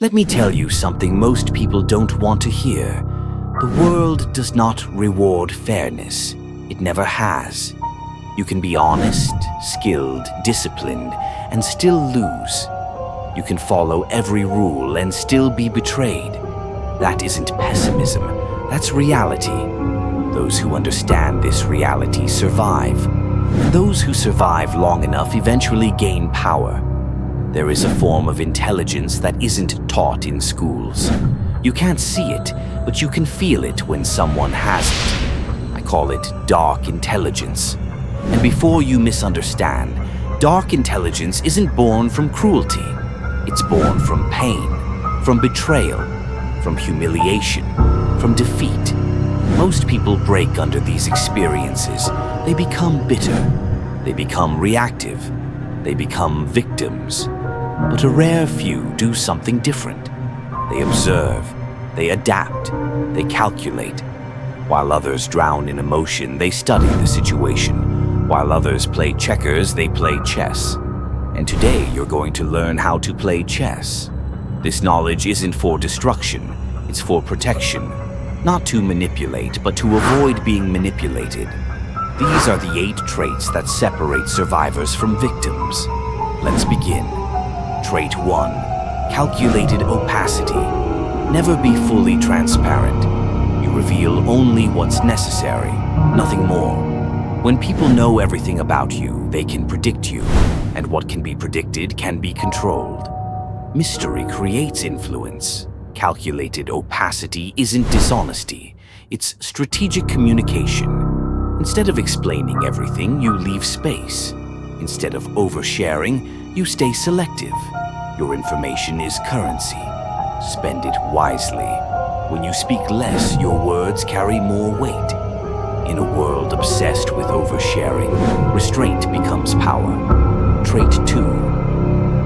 Let me tell you something most people don't want to hear. The world does not reward fairness. It never has. You can be honest, skilled, disciplined, and still lose. You can follow every rule and still be betrayed. That isn't pessimism, that's reality. Those who understand this reality survive. And those who survive long enough eventually gain power. There is a form of intelligence that isn't taught in schools. You can't see it, but you can feel it when someone has it. I call it dark intelligence. And before you misunderstand, dark intelligence isn't born from cruelty. It's born from pain, from betrayal, from humiliation, from defeat. Most people break under these experiences. They become bitter. They become reactive. They become victims. But a rare few do something different. They observe. They adapt. They calculate. While others drown in emotion, they study the situation. While others play checkers, they play chess. And today you're going to learn how to play chess. This knowledge isn't for destruction. It's for protection. Not to manipulate, but to avoid being manipulated. These are the 8 traits that separate survivors from victims. Let's begin. Trait 1. Calculated opacity. Never be fully transparent. You reveal only what's necessary, nothing more. When people know everything about you, they can predict you, and what can be predicted can be controlled. Mystery creates influence. Calculated opacity isn't dishonesty, it's strategic communication. Instead of explaining everything, you leave space. Instead of oversharing, you stay selective. Your information is currency. Spend it wisely. When you speak less, your words carry more weight. In a world obsessed with oversharing, restraint becomes power. Trait 2.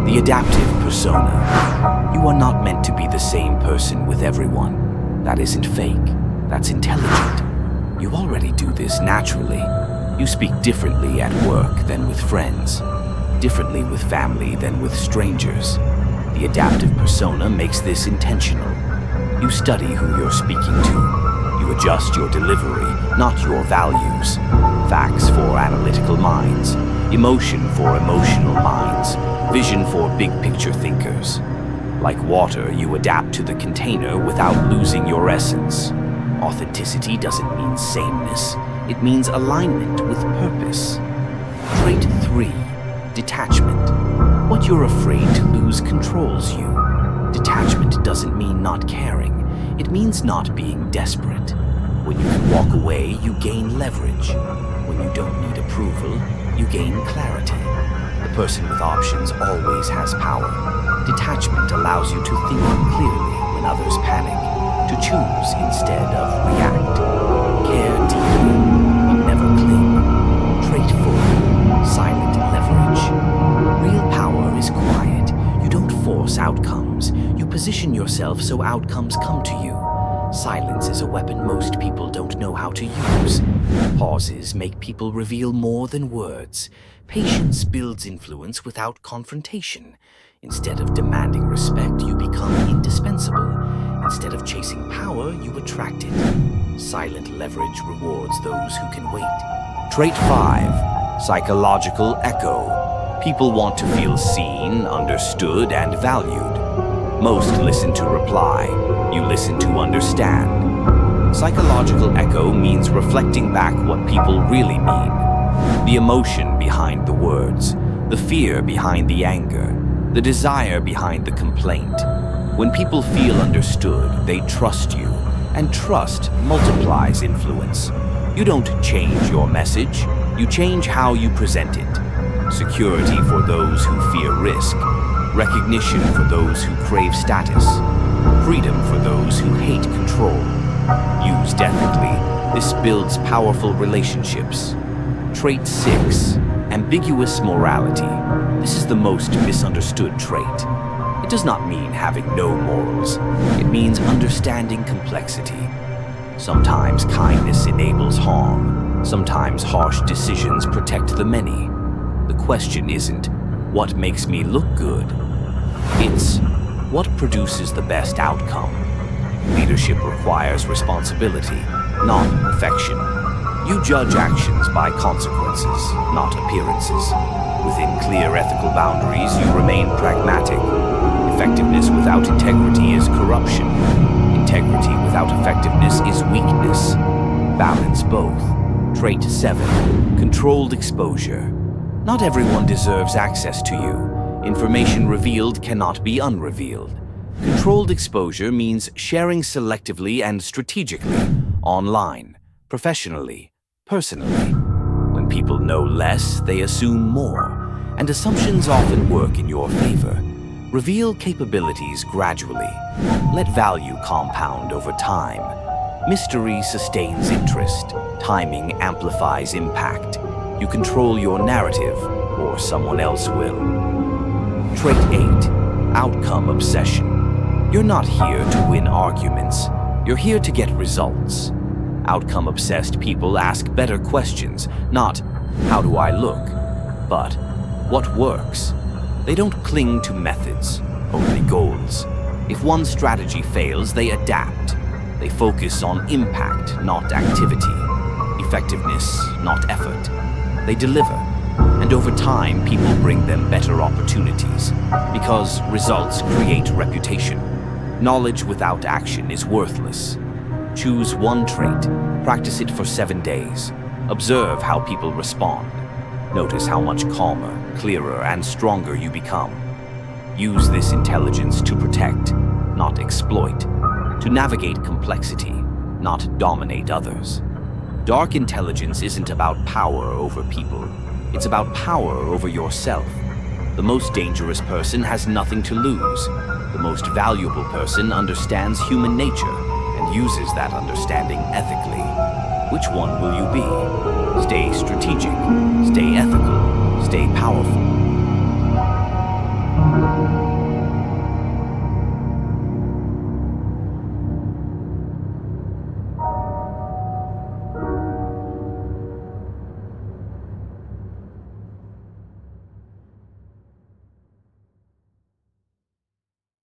The adaptive persona. You are not meant to be the same person with everyone. That isn't fake. That's intelligent. You already do this naturally. You speak differently at work than with friends. Differently with family than with strangers. The adaptive persona makes this intentional. You study who you're speaking to. You adjust your delivery, not your values. Facts for analytical minds. Emotion for emotional minds. Vision for big-picture thinkers. Like water, you adapt to the container without losing your essence. Authenticity doesn't mean sameness. It means alignment with purpose. Trait 3. Detachment. What you're afraid to lose controls you. Detachment doesn't mean not caring. It means not being desperate. When you can walk away, you gain leverage. When you don't need approval, you gain clarity. The person with options always has power. Detachment allows you to think clearly when others panic, to choose instead of react. Care deeply, but never cling. Trait 4. Silent leverage. Real power is quiet. You don't force outcomes. You position yourself so outcomes come to you. Silence is a weapon most people don't know how to use. Pauses make people reveal more than words. Patience builds influence without confrontation. Instead of demanding respect, you become indispensable. Instead of chasing power, you attract it. Silent leverage rewards those who can wait. Trait 5. Psychological echo. People want to feel seen, understood, and valued. Most listen to reply. You listen to understand. Psychological echo means reflecting back what people really mean. The emotion behind the words, the fear behind the anger, the desire behind the complaint. When people feel understood, they trust you, and trust multiplies influence. You don't change your message, you change how you present it. Security for those who fear risk, recognition for those who crave status, freedom for those who hate control. Used ethically, this builds powerful relationships. Trait 6. Ambiguous morality. This is the most misunderstood trait. It does not mean having no morals. It means understanding complexity. Sometimes kindness enables harm. Sometimes harsh decisions protect the many. The question isn't, what makes me look good? It's, what produces the best outcome? Leadership requires responsibility, not perfection. You judge actions by consequences, not appearances. Within clear ethical boundaries, you remain pragmatic. Effectiveness without integrity is corruption. Integrity without effectiveness is weakness. Balance both. Trait 7. Controlled exposure. Not everyone deserves access to you. Information revealed cannot be unrevealed. Controlled exposure means sharing selectively and strategically, online, professionally, personally. When people know less, they assume more, and assumptions often work in your favor. Reveal capabilities gradually. Let value compound over time. Mystery sustains interest. Timing amplifies impact. You control your narrative, or someone else will. Trait 8. Outcome obsession. You're not here to win arguments. You're here to get results. Outcome-obsessed people ask better questions, not, how do I look? But, what works? They don't cling to methods, only goals. If one strategy fails, they adapt. They focus on impact, not activity. Effectiveness, not effort. They deliver. And over time, people bring them better opportunities. Because results create reputation. Knowledge without action is worthless. Choose one trait. Practice it for 7 days. Observe how people respond. Notice how much calmer, clearer, and stronger you become. Use this intelligence to protect, not exploit. To navigate complexity, not dominate others. Dark intelligence isn't about power over people. It's about power over yourself. The most dangerous person has nothing to lose. The most valuable person understands human nature and uses that understanding ethically. Which one will you be? Stay strategic, stay ethical, stay powerful.